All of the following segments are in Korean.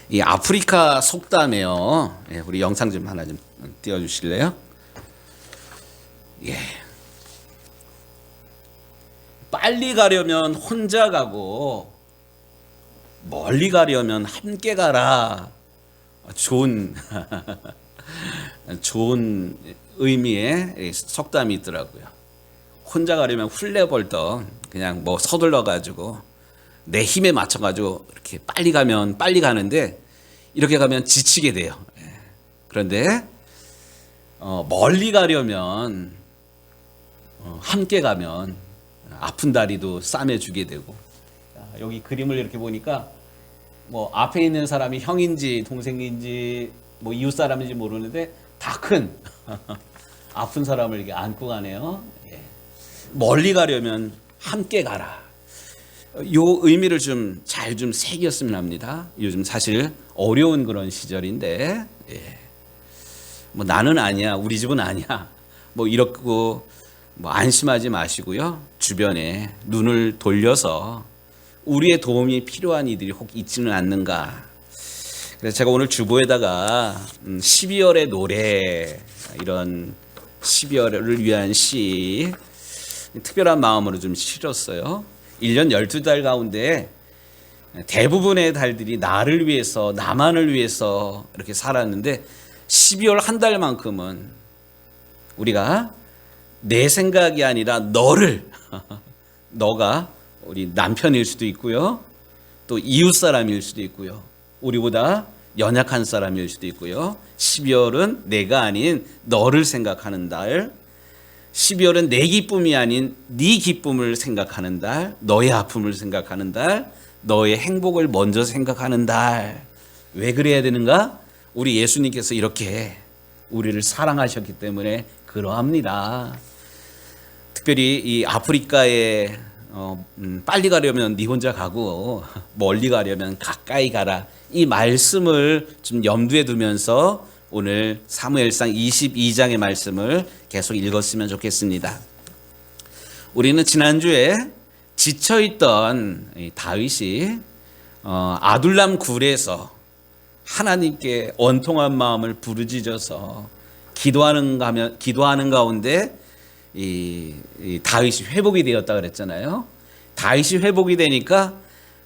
이 아프리카 속담에요. 예, 우리 영상 좀 하나 좀 띄워주실래요? 예. 빨리 가려면 혼자 가고 멀리 가려면 함께 가라. 좋은 좋은 의미의 속담이 있더라고요. 혼자 가려면 훌레벌떡 그냥 뭐 서둘러 가지고 내 힘에 맞춰 가지고 이렇게 빨리 가면 빨리 가는데 이렇게 가면 지치게 돼요. 그런데 멀리 가려면 함께 가면 아픈 다리도 싸매주게 되고. 여기 그림을 이렇게 보니까 뭐 앞에 있는 사람이 형인지 동생인지 뭐 이웃 사람인지 모르는데 다 큰 아픈 사람을 이렇게 안고 가네요. 예. 멀리 가려면 함께 가라. 요 의미를 좀 잘 좀 새겼으면 합니다. 요즘 사실 어려운 그런 시절인데, 예. 뭐 나는 아니야, 우리 집은 아니야, 뭐 이렇고 뭐 안심하지 마시고요. 주변에 눈을 돌려서 우리의 도움이 필요한 이들이 혹 있지는 않는가. 그래서 제가 오늘 주보에다가 12월의 노래, 이런 12월을 위한 시 특별한 마음으로 좀 실었어요. 1년 12달 가운데 대부분의 달들이 나를 위해서, 나만을 위해서 이렇게 살았는데 12월 한 달만큼은 우리가 내 생각이 아니라 너를, 너가 우리 남편일 수도 있고요, 또 이웃 사람일 수도 있고요, 우리보다 연약한 사람일 수도 있고요. 12월은 내가 아닌 너를 생각하는 달, 12월은 내 기쁨이 아닌 네 기쁨을 생각하는 달, 너의 아픔을 생각하는 달, 너의 행복을 먼저 생각하는 달. 왜 그래야 되는가? 우리 예수님께서 이렇게 우리를 사랑하셨기 때문에 그러합니다. 특별히 이 아프리카에 빨리 가려면 네 혼자 가고 멀리 가려면 가까이 가라. 이 말씀을 좀 염두에 두면서 오늘 사무엘상 22장의 말씀을 계속 읽었으면 좋겠습니다. 우리는 지난주에 지쳐있던 다윗이 아둘람 굴에서 하나님께 원통한 마음을 부르짖어서 기도하는 가운데 이 다윗이 회복이 되었다 그랬잖아요. 다윗이 회복이 되니까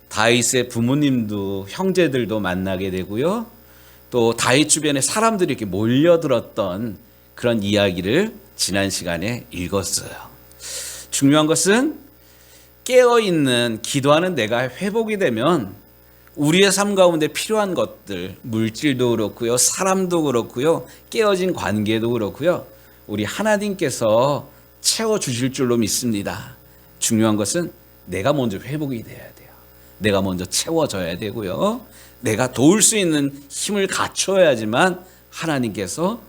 다윗의 부모님도 형제들도 만나게 되고요. 또 다윗 주변에 사람들이 이렇게 몰려들었던 그런 이야기를 지난 시간에 읽었어요. 중요한 것은 깨어있는 기도하는 내가 회복이 되면 우리의 삶 가운데 필요한 것들, 물질도 그렇고요, 사람도 그렇고요, 깨어진 관계도 그렇고요, 우리 하나님께서 채워주실 줄로 믿습니다. 중요한 것은 내가 먼저 회복이 돼야 돼요. 내가 먼저 채워져야 되고요, 내가 도울 수 있는 힘을 갖춰야지만 하나님께서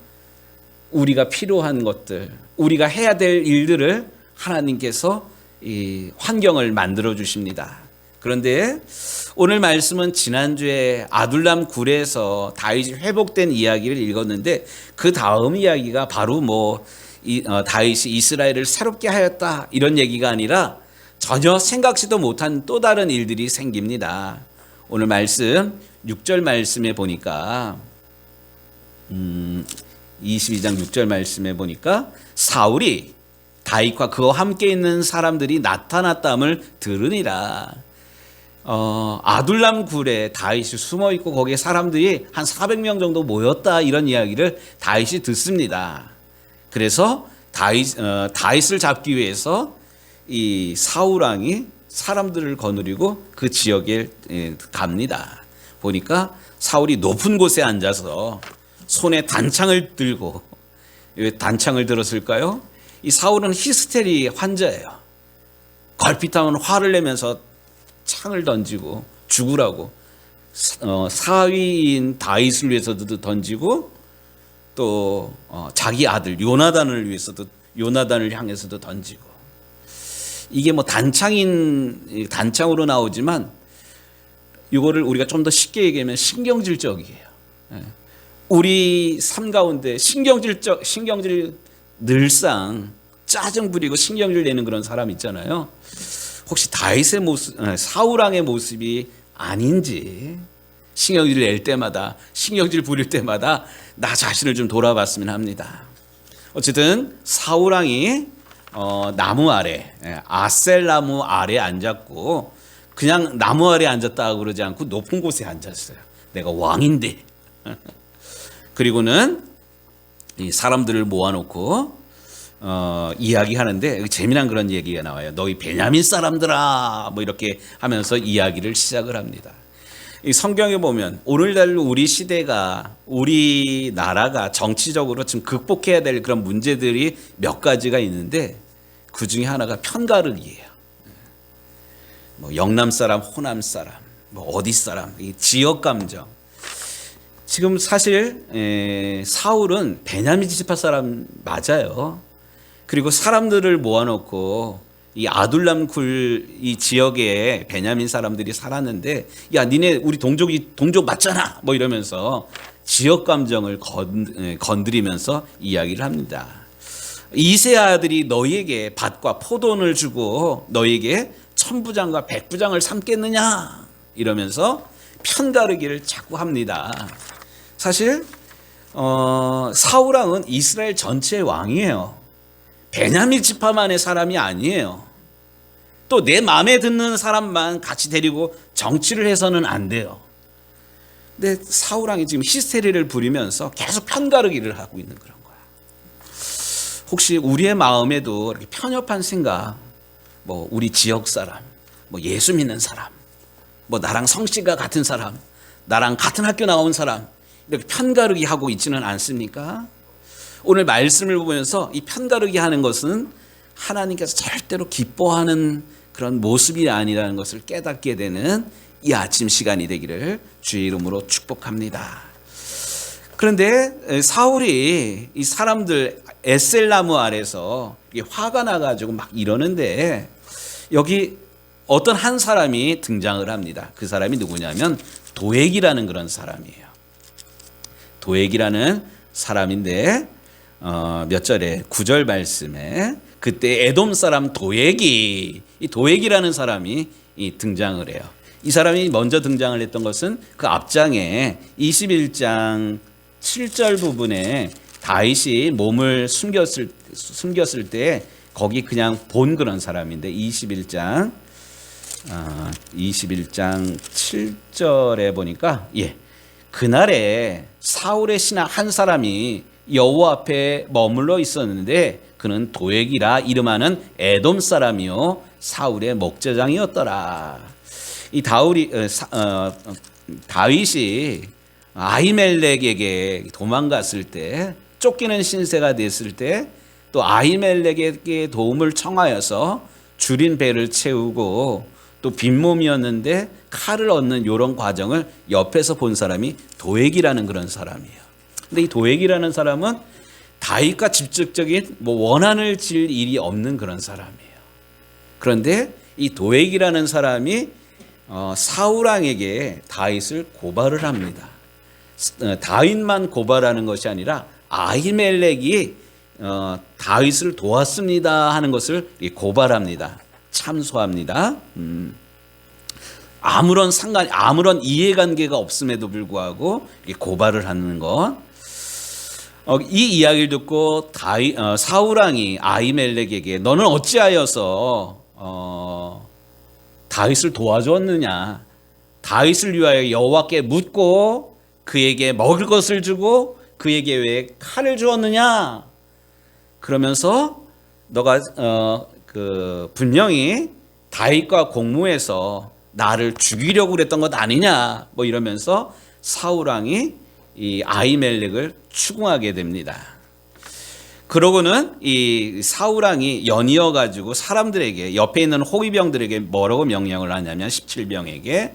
우리가 필요한 것들, 우리가 해야 될 일들을 하나님께서 이 환경을 만들어 주십니다. 그런데 오늘 말씀은 지난주에 아둘람 굴에서 다윗이 회복된 이야기를 읽었는데 그 다음 이야기가 바로 다윗이 이스라엘을 새롭게 하였다 이런 얘기가 아니라 전혀 생각지도 못한 또 다른 일들이 생깁니다. 오늘 말씀 6절 말씀에 보니까 22장 6절 말씀에 보니까 사울이 다윗과 그와 함께 있는 사람들이 나타났다함을 들으니라. 아둘람 굴에 다윗이 숨어 있고 거기에 사람들이 한 400명 정도 모였다 이런 이야기를 다윗이 듣습니다. 그래서 다윗을 잡기 위해서 이 사울 왕이 사람들을 거느리고 그 지역에 갑니다. 보니까 사울이 높은 곳에 앉아서 손에 단창을 들고, 왜 단창을 들었을까요? 이 사울은 히스테리 환자예요. 걸핏하면 화를 내면서 창을 던지고 죽으라고, 사위인 다윗을 위해서도 던지고 또 자기 아들 요나단을 향해서도 던지고. 이게 뭐 단창으로 나오지만 이거를 우리가 좀 더 쉽게 얘기하면 신경질적이에요. 우리 삶 가운데 신경질 늘상 짜증 부리고 신경질 내는 그런 사람 있잖아요. 혹시 다윗의 모습, 사울 왕의 모습이 아닌지 신경질 낼 때마다, 신경질 부릴 때마다 나 자신을 좀 돌아봤으면 합니다. 어쨌든 사울 왕이 나무 아래, 아셀 나무 아래 앉았고, 그냥 나무 아래 앉았다고 그러지 않고 높은 곳에 앉았어요. 내가 왕인데. 그리고는 이 사람들을 모아놓고 이야기하는데 재미난 그런 얘기가 나와요. 너희 베냐민 사람들아, 뭐 이렇게 하면서 이야기를 시작을 합니다. 이 성경에 보면 오늘날로 우리 시대가, 우리 나라가 정치적으로 지금 극복해야 될 그런 문제들이 몇 가지가 있는데 그 중에 하나가 편가르기예요. 뭐 영남 사람, 호남 사람, 뭐 어디 사람, 이 지역 감정. 지금 사실 사울은 베냐민 지파 사람 맞아요. 그리고 사람들을 모아놓고 이 아둘람 굴 이 지역에 베냐민 사람들이 살았는데, 야 니네 우리 동족 맞잖아 뭐 이러면서 지역 감정을 건드리면서 이야기를 합니다. 이세 아들이 너희에게 밭과 포도원을 주고 너희에게 천부장과 백부장을 삼겠느냐 이러면서 편가르기를 자꾸 합니다. 사실 사울 왕은 이스라엘 전체의 왕이에요. 베냐민 지파만의 사람이 아니에요. 또 내 마음에 드는 사람만 같이 데리고 정치를 해서는 안 돼요. 근데 사울 왕이 지금 히스테리를 부리면서 계속 편가르기를 하고 있는 그런 거야. 혹시 우리의 마음에도 이렇게 편협한 생각, 뭐 우리 지역 사람, 뭐 예수 믿는 사람, 뭐 나랑 성씨가 같은 사람, 나랑 같은 학교 나온 사람, 이렇게 편가르기 하고 있지는 않습니까? 오늘 말씀을 보면서 이 편가르기 하는 것은 하나님께서 절대로 기뻐하는 그런 모습이 아니라는 것을 깨닫게 되는 이 아침 시간이 되기를 주의 이름으로 축복합니다. 그런데 사울이 이 사람들 에셀나무 아래서 화가 나가지고 막 이러는데 여기 어떤 한 사람이 등장을 합니다. 그 사람이 누구냐면 도액이라는 그런 사람이에요. 도액이라는 사람인데 몇 절에 9절 말씀에 그때 에돔 사람 도액이, 이 도액이라는 사람이 등장을 해요. 이 사람이 먼저 등장을 했던 것은 그 앞장에 21장 7절 부분에 다윗이 몸을 숨겼을 때 거기 그냥 본 그런 사람인데 21장 7절에 보니까 그날에 사울의 신하 한 사람이 여호와 앞에 머물러 있었는데 그는 도액이라 이름하는 에돔 사람이요 사울의 목제장이었더라. 이 다윗이 아히멜렉에게 도망갔을 때, 쫓기는 신세가 됐을 때 또 아히멜렉에게 도움을 청하여서 줄인 배를 채우고 또 빈몸이었는데 칼을 얻는 이런 과정을 옆에서 본 사람이 도액이라는 그런 사람이에요. 근데 이 도액이라는 사람은 다윗과 직접적인 원한을 질 일이 없는 그런 사람이에요. 그런데 이 도액이라는 사람이 사울 왕에게 다윗을 고발을 합니다. 다윗만 고발하는 것이 아니라 아히멜렉이 다윗을 도왔습니다 하는 것을 고발합니다. 참소합니다. 아무런 이해관계가 없음에도 불구하고 고발을 하는 것. 이 이야기를 듣고 사울 왕이 아히멜렉에게 너는 어찌하여서 다윗을 도와주었느냐, 다윗을 위하여 여호와께 묻고 그에게 먹을 것을 주고 그에게 왜 칼을 주었느냐, 그러면서 너가 분명히 다윗과 공모해서 나를 죽이려고 그랬던 것 아니냐, 뭐 이러면서 사울 왕이 이 아히멜렉을 추궁하게 됩니다. 그러고는 이 사울 왕이 연이어 가지고 사람들에게, 옆에 있는 호위병들에게 뭐라고 명령을 하냐면 17병에게,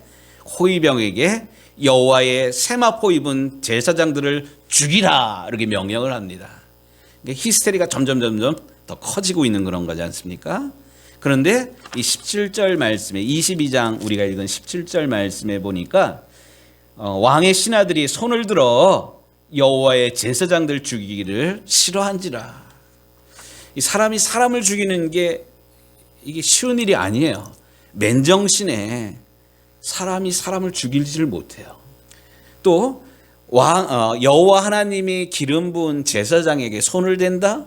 호위병에게 여호와의 세마포 입은 제사장들을 죽이라 이렇게 명령을 합니다. 히스테리가 점점 더 커지고 있는 그런 거지 않습니까? 그런데 이 17절 말씀에, 22장 우리가 읽은 17절 말씀에 보니까 왕의 신하들이 손을 들어 여호와의 제사장들 죽이기를 싫어한지라. 이 사람이 사람을 죽이는 게 이게 쉬운 일이 아니에요. 맨정신에 사람이 사람을 죽이지를 못해요. 또 여호와 하나님이 기름 부은 제사장에게 손을 댄다?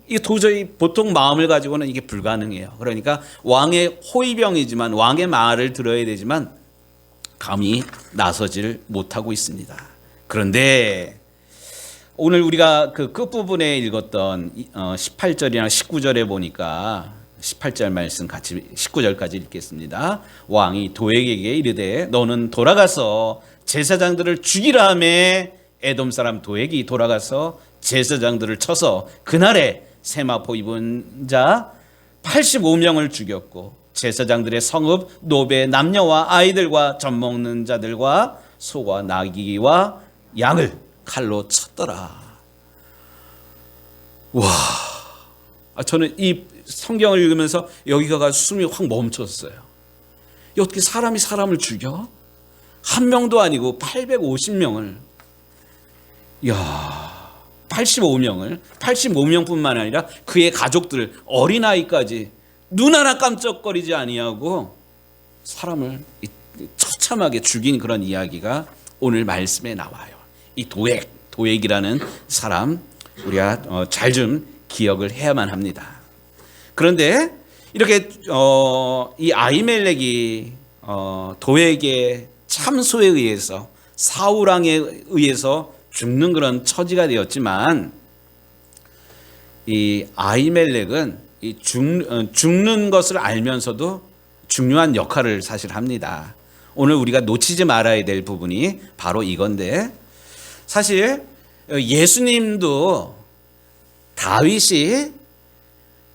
이게 도저히 보통 마음을 가지고는 이게 불가능해요. 그러니까 왕의 호위병이지만 왕의 말을 들어야 되지만 감히 나서지를 못하고 있습니다. 그런데 오늘 우리가 그 끝부분에 읽었던 18절이나 19절에 보니까 18절 말씀 같이 19절까지 읽겠습니다. 왕이 도액에게 이르되 너는 돌아가서 제사장들을 죽이라 하매 에돔 사람 도액이 돌아가서 제사장들을 쳐서 그날에 세마포 입은 자 85명을 죽였고 제사장들의 성읍 노베 남녀와 아이들과 젖 먹는 자들과 소와 나귀와 양을 칼로 쳤더라. 와, 저는 이 성경을 읽으면서 여기가 가서 숨이 확 멈췄어요. 어떻게 사람이 사람을 죽여? 한 명도 아니고 850명을, 85명뿐만 아니라 그의 가족들, 어린아이까지 눈 하나 깜짝거리지 아니하고 사람을 처참하게 죽인 그런 이야기가 오늘 말씀에 나와요. 이 도액이라는 사람 우리가 잘 좀 기억을 해야만 합니다. 그런데 이렇게 이 아히멜렉이 도액의 참소에 의해서 사울 왕에 의해서 죽는 그런 처지가 되었지만 이 아히멜렉은 이 죽는 것을 알면서도 중요한 역할을 사실 합니다. 오늘 우리가 놓치지 말아야 될 부분이 바로 이건데, 사실 예수님도 다윗이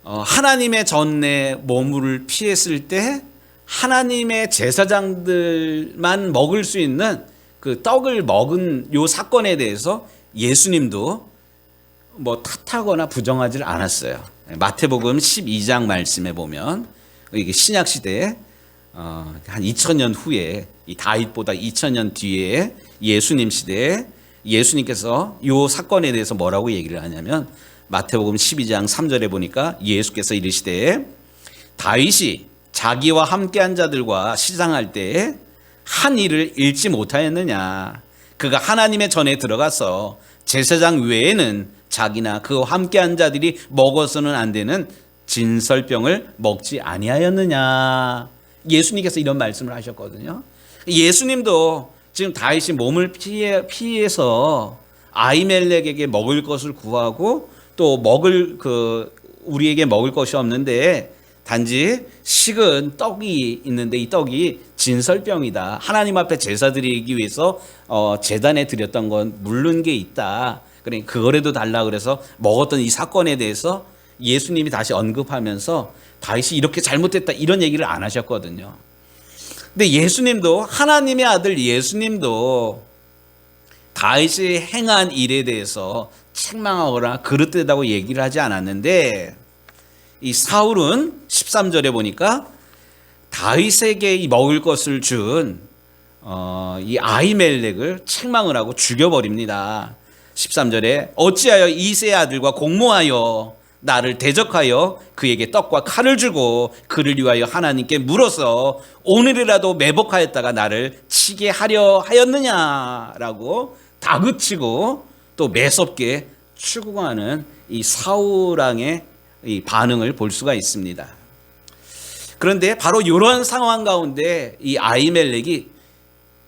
하나님의 전에 머무를 피했을 때 하나님의 제사장들만 먹을 수 있는 그 떡을 먹은 요 사건에 대해서 예수님도 뭐 탓하거나 부정하지 않았어요. 마태복음 12장 말씀에 보면 이게 신약 시대에 한 2000년 후에 이 다윗보다 2000년 뒤에 예수님 시대에 예수님께서 요 사건에 대해서 뭐라고 얘기를 하냐면 마태복음 12장 3절에 보니까 예수께서 이르시되 다윗이 자기와 함께한 자들과 시장할 때에 한 일을 잃지 못하였느냐. 그가 하나님의 전에 들어가서 제사장 외에는 자기나 그와 함께한 자들이 먹어서는 안 되는 진설병을 먹지 아니하였느냐. 예수님께서 이런 말씀을 하셨거든요. 예수님도 지금 다윗이 몸을 피해서 아히멜렉에게 먹을 것을 구하고 또 우리에게 먹을 것이 없는데 단지 식은 떡이 있는데 이 떡이 진설병이다. 하나님 앞에 제사 드리기 위해서 제단에 드렸던 건 물른 게 있다. 그러니까 그거라도 달라 그래서 먹었던 이 사건에 대해서 예수님이 다시 언급하면서 다윗이 이렇게 잘못했다 이런 얘기를 안 하셨거든요. 근데 예수님도 하나님의 아들 예수님도 다윗이 행한 일에 대해서 책망하거나 그릇되다고 얘기를 하지 않았는데 이 사울은 13절에 보니까 다윗에게 이 먹을 것을 준 이 아히멜렉을 책망을 하고 죽여버립니다. 13절에 어찌하여 이새의 아들과 공모하여 나를 대적하여 그에게 떡과 칼을 주고 그를 위하여 하나님께 물어서 오늘이라도 매복하였다가 나를 치게 하려 하였느냐라고 다그치고 또 매섭게 추궁하는 이 사울 왕의 이 반응을 볼 수가 있습니다. 그런데 바로 이런 상황 가운데 이 아히멜렉이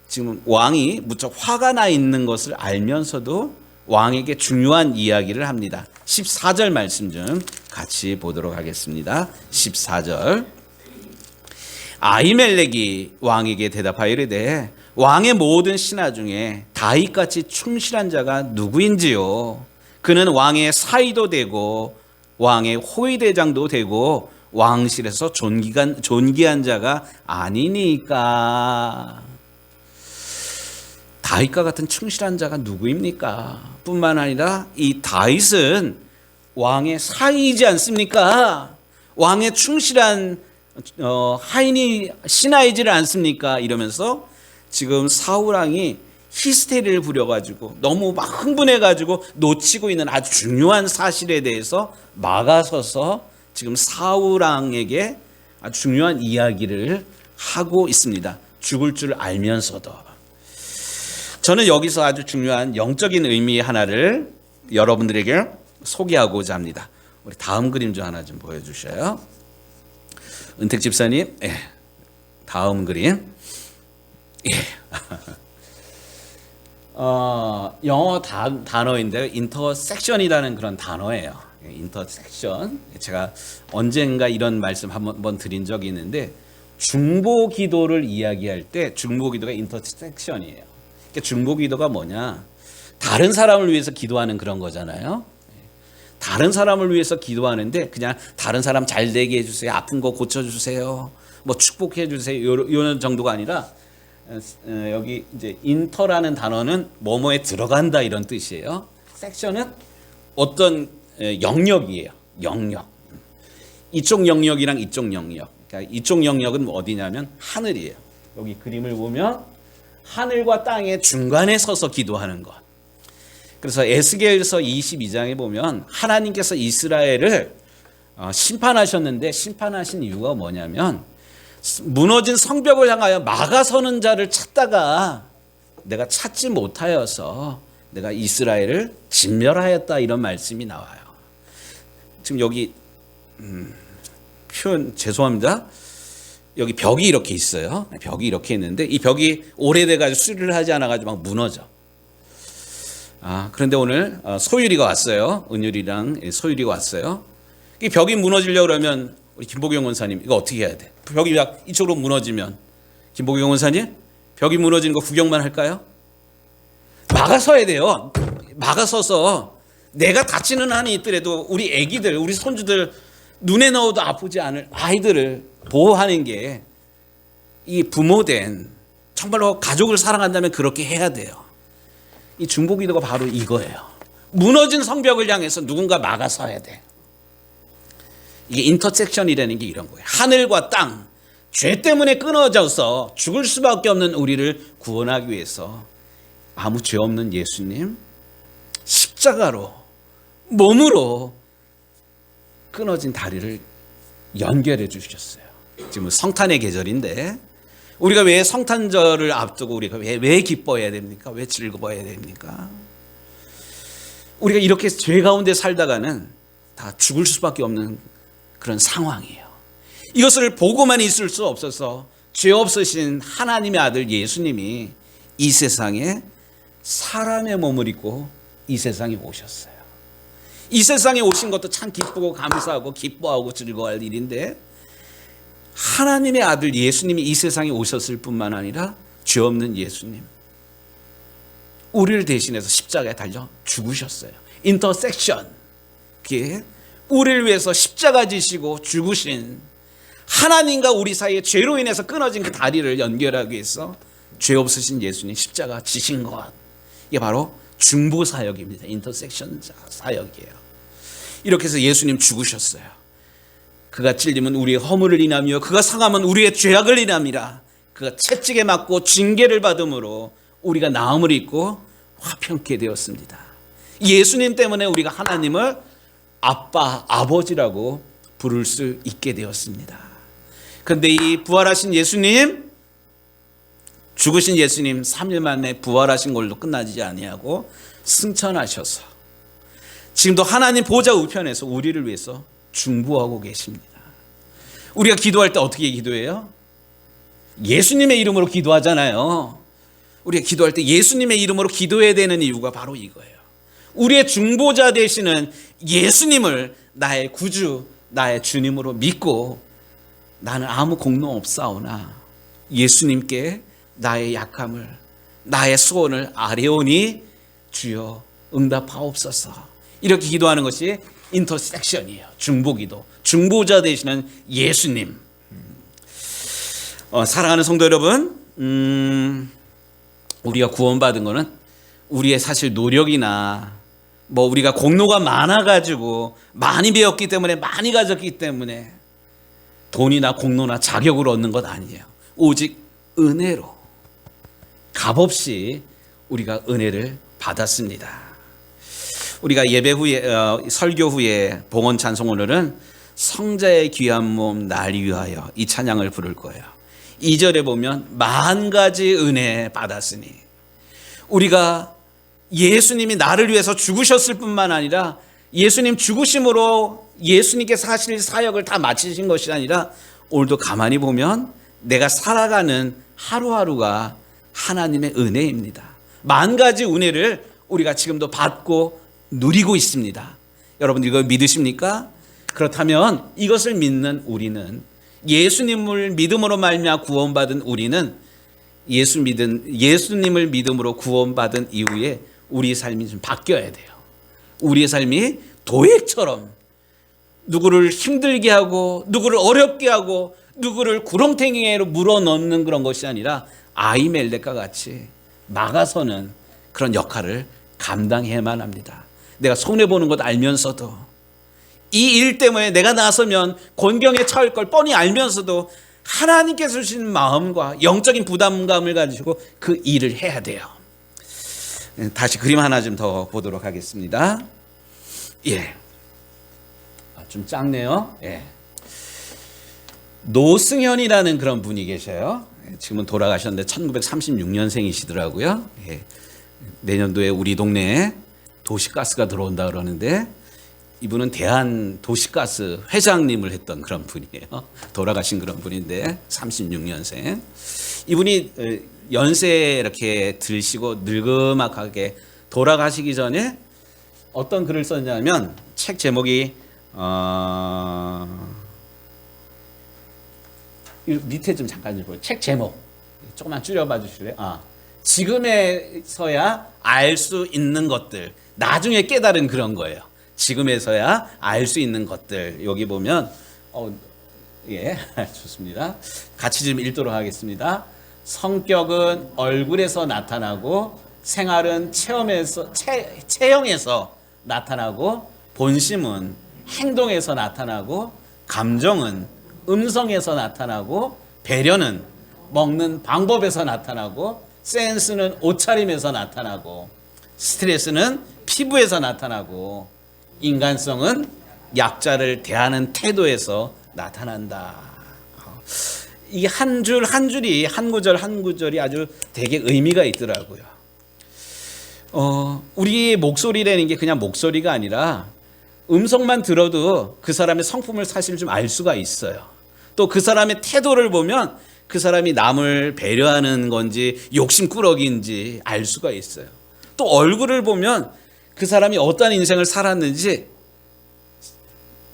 지금 왕이 무척 화가 나 있는 것을 알면서도 왕에게 중요한 이야기를 합니다. 14절 말씀 좀 같이 보도록 하겠습니다. 14절 아히멜렉이 왕에게 대답하여 이르되 왕의 모든 신하 중에 다윗같이 충실한 자가 누구인지요. 그는 왕의 사위도 되고 왕의 호위대장도 되고 왕실에서 존귀한 자가 아니니까. 다윗과 같은 충실한 자가 누구입니까? 뿐만 아니라 이 다윗은 왕의 사위이지 않습니까? 왕의 충실한 하인이 신하이지를 않습니까? 이러면서 지금 사울 왕이 히스테리를 부려가지고 너무 막 흥분해가지고 놓치고 있는 아주 중요한 사실에 대해서 막아서서 지금 사울 왕에게 아주 중요한 이야기를 하고 있습니다. 죽을 줄 알면서도. 저는 여기서 아주 중요한 영적인 의미 하나를 여러분들에게 소개하고자 합니다. 우리 다음 그림 좀 하나 좀 보여주셔요. 은택 집사님, 다음 그림. 영어 단어인데요. 인터섹션이라는 그런 단어예요. 인터섹션. 제가 언젠가 이런 말씀 한번 드린 적이 있는데, 중보 기도를 이야기할 때 중보 기도가 인터섹션이에요. 그러니까 중보 기도가 뭐냐? 다른 사람을 위해서 기도하는 그런 거잖아요. 다른 사람을 위해서 기도하는데 그냥 다른 사람 잘 되게 해주세요. 아픈 거 고쳐주세요. 뭐 축복해 주세요. 이런 정도가 아니라 여기 이제 인터라는 단어는 뭐뭐에 들어간다 이런 뜻이에요. 섹션은 어떤 영역이에요. 영역. 이쪽 영역이랑 이쪽 영역. 그러니까 이쪽 영역은 어디냐면 하늘이에요. 여기 그림을 보면 하늘과 땅의 중간에 서서 기도하는 것. 그래서 에스겔서 22장에 보면 하나님께서 이스라엘을 심판하셨는데 심판하신 이유가 뭐냐면 무너진 성벽을 향하여 막아서는 자를 찾다가 내가 찾지 못하여서 내가 이스라엘을 진멸하였다 이런 말씀이 나와요. 지금 여기 표현 죄송합니다. 여기 벽이 이렇게 있어요. 벽이 이렇게 있는데 이 벽이 오래돼가지고 수리를 하지 않아가지고 막 무너져. 그런데 오늘 소율이가 왔어요. 은율이랑 소율이가 왔어요. 이 벽이 무너지려고 그러면 우리 김보경 원사님 이거 어떻게 해야 돼? 벽이 막 이쪽으로 무너지면 김보경 원사님 벽이 무너지는 거 구경만 할까요? 막아서야 돼요. 막아서서 내가 다치는 한이 있더라도 우리 애기들, 우리 손주들 눈에 넣어도 아프지 않을 아이들을 보호하는 게 이 부모된 정말로 가족을 사랑한다면 그렇게 해야 돼요. 이 중보기도가 바로 이거예요. 무너진 성벽을 향해서 누군가 막아서야 돼. 이게 인터섹션이라는 게 이런 거예요. 하늘과 땅, 죄 때문에 끊어져서 죽을 수밖에 없는 우리를 구원하기 위해서 아무 죄 없는 예수님 십자가로 몸으로 끊어진 다리를 연결해 주셨어요. 지금 성탄의 계절인데 우리가 왜 성탄절을 앞두고 우리가 왜 기뻐해야 됩니까? 왜 즐거워해야 됩니까? 우리가 이렇게 죄 가운데 살다가는 다 죽을 수밖에 없는 그런 상황이에요. 이것을 보고만 있을 수 없어서 죄 없으신 하나님의 아들 예수님이 이 세상에 사람의 몸을 입고 이 세상에 오셨어요. 이 세상에 오신 것도 참 기쁘고 감사하고 기뻐하고 즐거워할 일인데 하나님의 아들 예수님이 이 세상에 오셨을 뿐만 아니라 죄 없는 예수님 우리를 대신해서 십자가에 달려 죽으셨어요. 인터섹션, 그게 우리를 위해서 십자가 지시고 죽으신 하나님과 우리 사이에 죄로 인해서 끊어진 그 다리를 연결하기 위해서 죄 없으신 예수님 십자가 지신 것, 이게 바로 중보 사역입니다. 인터섹션 사역이에요. 이렇게 해서 예수님 죽으셨어요. 그가 찔림은 우리의 허물을 인하며 그가 상함은 우리의 죄악을 인함이라. 그가 채찍에 맞고 징계를 받음으로 우리가 나음을 입고 화평케 되었습니다. 예수님 때문에 우리가 하나님을 아빠, 아버지라고 부를 수 있게 되었습니다. 그런데 이 부활하신 예수님, 죽으신 예수님 3일 만에 부활하신 걸로 끝나지 아니하고 승천하셔서 지금도 하나님 보좌 우편에서 우리를 위해서 중보하고 계십니다. 우리가 기도할 때 어떻게 기도해요? 예수님의 이름으로 기도하잖아요. 우리가 기도할 때 예수님의 이름으로 기도해야 되는 이유가 바로 이거예요. 우리의 중보자 되시는 예수님을 나의 구주, 나의 주님으로 믿고 나는 아무 공로 없사오나 예수님께 나의 약함을, 나의 소원을 아뢰오니 주여 응답하옵소서. 이렇게 기도하는 것이 인터섹션이에요. 중보기도. 중보자 되시는 예수님. 사랑하는 성도 여러분, 우리가 구원받은 거는 우리의 사실 노력이나 뭐 우리가 공로가 많아가지고 많이 배웠기 때문에 많이 가졌기 때문에 돈이나 공로나 자격을 얻는 것 아니에요. 오직 은혜로 값없이 우리가 은혜를 받았습니다. 우리가 예배 후에 설교 후에 봉헌 찬송 오늘은 성자의 귀한 몸 날 위하여 이 찬양을 부를 거예요. 2절에 보면 만 가지 은혜 받았으니 우리가 예수님이 나를 위해서 죽으셨을 뿐만 아니라 예수님 죽으심으로 예수님께서 하실 사역을 다 마치신 것이 아니라 오늘도 가만히 보면 내가 살아가는 하루하루가 하나님의 은혜입니다. 만 가지 은혜를 우리가 지금도 받고 누리고 있습니다. 여러분 이거 믿으십니까? 그렇다면 이것을 믿는 우리는, 예수님을 믿음으로 말미암아 구원받은 우리는 예수님을 믿음으로 구원받은 이후에 우리의 삶이 좀 바뀌어야 돼요. 우리의 삶이 도액처럼 누구를 힘들게 하고 누구를 어렵게 하고 누구를 구렁텅이로 물어넣는 그런 것이 아니라 아히멜렉과 같이 막아서는 그런 역할을 감당해야만 합니다. 내가 손해보는 것 알면서도, 이 일 때문에 내가 나서면 곤경에 처할 걸 뻔히 알면서도 하나님께서 주신 마음과 영적인 부담감을 가지고 그 일을 해야 돼요. 다시 그림 하나 좀 더 보도록 하겠습니다. 좀 작네요. 노승현이라는 그런 분이 계셔요. 지금은 돌아가셨는데 1936년생이시더라고요. 내년도에 우리 동네에 도시가스가 들어온다 그러는데 이분은 대한 도시가스 회장님을 했던 그런 분이에요. 돌아가신 그런 분인데 36년생. 이분이 연세 이렇게 들시고 늙음하게 돌아가시기 전에 어떤 글을 썼냐면, 책 제목이 밑에 좀 잠깐 좀 보세요. 책 제목 조금만 줄여봐 주실래요? 지금에서야 알 수 있는 것들, 나중에 깨달은 그런 거예요. 지금에서야 알 수 있는 것들. 여기 보면 좋습니다. 같이 좀 읽도록 하겠습니다. 성격은 얼굴에서 나타나고, 생활은 체형에서 나타나고, 본심은 행동에서 나타나고, 감정은 음성에서 나타나고, 배려는 먹는 방법에서 나타나고, 센스는 옷차림에서 나타나고, 스트레스는 피부에서 나타나고, 인간성은 약자를 대하는 태도에서 나타난다. 이 한 줄 한 줄이, 한 구절 한 구절이 아주 되게 의미가 있더라고요. 우리의 목소리라는 게 그냥 목소리가 아니라 음성만 들어도 그 사람의 성품을 사실 좀 알 수가 있어요. 또 그 사람의 태도를 보면 그 사람이 남을 배려하는 건지 욕심꾸러기인지 알 수가 있어요. 또 얼굴을 보면 그 사람이 어떤 인생을 살았는지,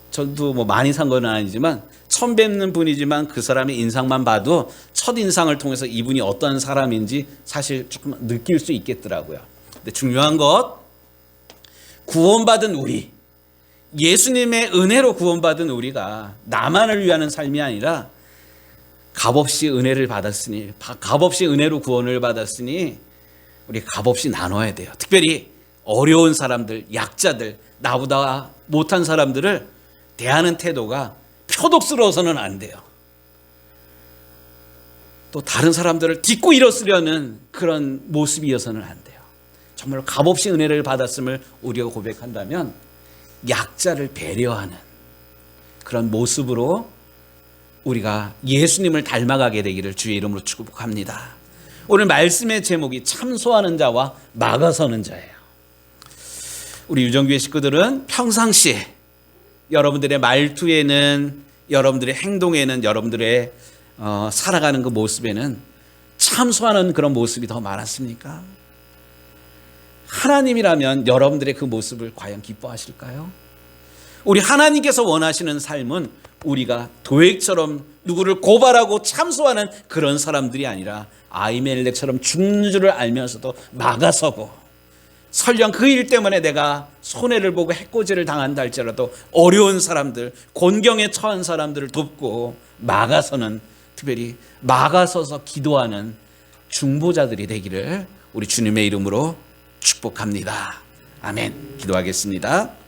저도 뭐 많이 산 건 아니지만 처음 뵙는 분이지만 그 사람의 인상만 봐도 첫인상을 통해서 이분이 어떤 사람인지 사실 조금 느낄 수 있겠더라고요. 근데 중요한 것, 구원받은 우리, 예수님의 은혜로 구원받은 우리가 나만을 위하는 삶이 아니라 값없이 은혜를 받았으니, 값없이 은혜로 구원을 받았으니 우리 값없이 나눠야 돼요. 특별히 어려운 사람들, 약자들, 나보다 못한 사람들을 대하는 태도가 표독스러워서는 안 돼요. 또 다른 사람들을 딛고 일어서려는 그런 모습이어서는 안 돼요. 정말 값없이 은혜를 받았음을 우리가 고백한다면 약자를 배려하는 그런 모습으로 우리가 예수님을 닮아가게 되기를 주의 이름으로 축복합니다. 오늘 말씀의 제목이 참소하는 자와 막아서는 자예요. 우리 유정교회 식구들은 평상시 여러분들의 말투에는, 여러분들의 행동에는, 여러분들의 살아가는 그 모습에는 참소하는 그런 모습이 더 많았습니까? 하나님이라면 여러분들의 그 모습을 과연 기뻐하실까요? 우리 하나님께서 원하시는 삶은 우리가 도액처럼 누구를 고발하고 참소하는 그런 사람들이 아니라 아히멜렉처럼 죽는 줄을 알면서도 막아서고, 설령 그 일 때문에 내가 손해를 보고 해코지를 당한다 할지라도 어려운 사람들, 곤경에 처한 사람들을 돕고 막아서는, 특별히 막아서서 기도하는 중보자들이 되기를 우리 주님의 이름으로 축복합니다. 아멘. 기도하겠습니다.